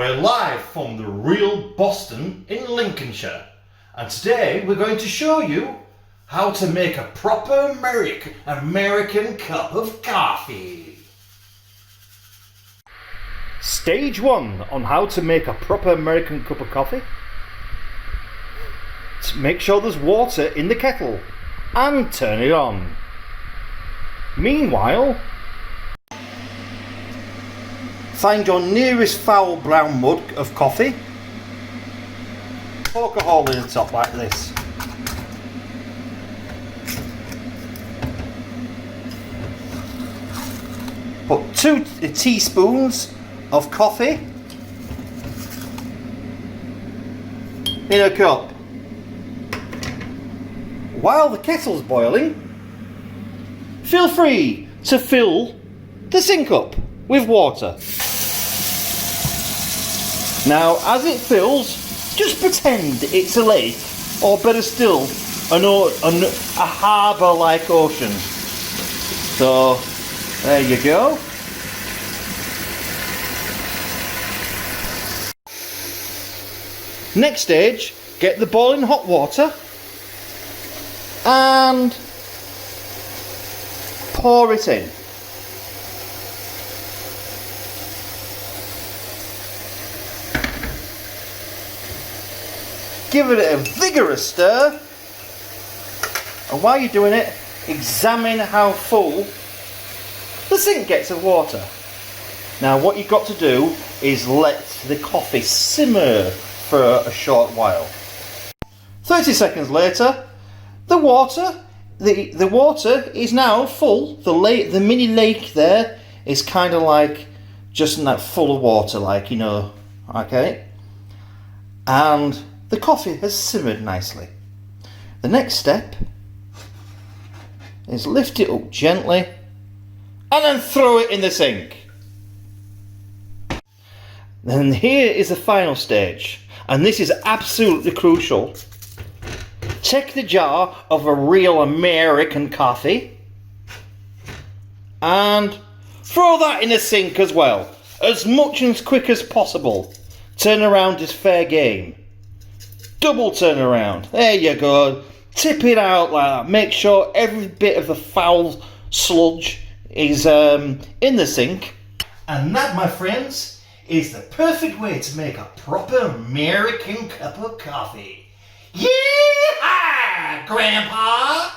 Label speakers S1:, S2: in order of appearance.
S1: We're live from the real Boston in Lincolnshire, and today we're going to show you how to make a proper American cup of coffee. Stage 1 on how to make a proper American cup of coffee. Make sure there's water in the kettle and turn it on. Meanwhile, find your nearest foul brown mug of coffee, poke a hole in the top like this. Put 2 teaspoons of coffee in a cup. While the kettle's boiling, feel free to fill the sink up with water. Now, as it fills, just pretend it's a lake, or better still, a harbour-like ocean. So, there you go. Next stage, get the boiling hot water and pour it in. Give it a vigorous stir, and while you're doing it, examine how full the sink gets of water. Now what you've got to do is let the coffee simmer for a short while. 30 seconds later, the water is now full. The mini lake there is kind of like just that full of water, like, you know, okay? And the coffee has simmered nicely. The next step is lift it up gently and then throw it in the sink. Then here is the final stage, and this is absolutely crucial. Take the jar of a real American coffee and throw that in the sink as well, as much and as quick as possible. Turn around is fair game. Double turn around. There you go. Tip it out like that. Make sure every bit of the foul sludge is in the sink. And that, my friends, is the perfect way to make a proper American cup of coffee. Yeah, Grandpa!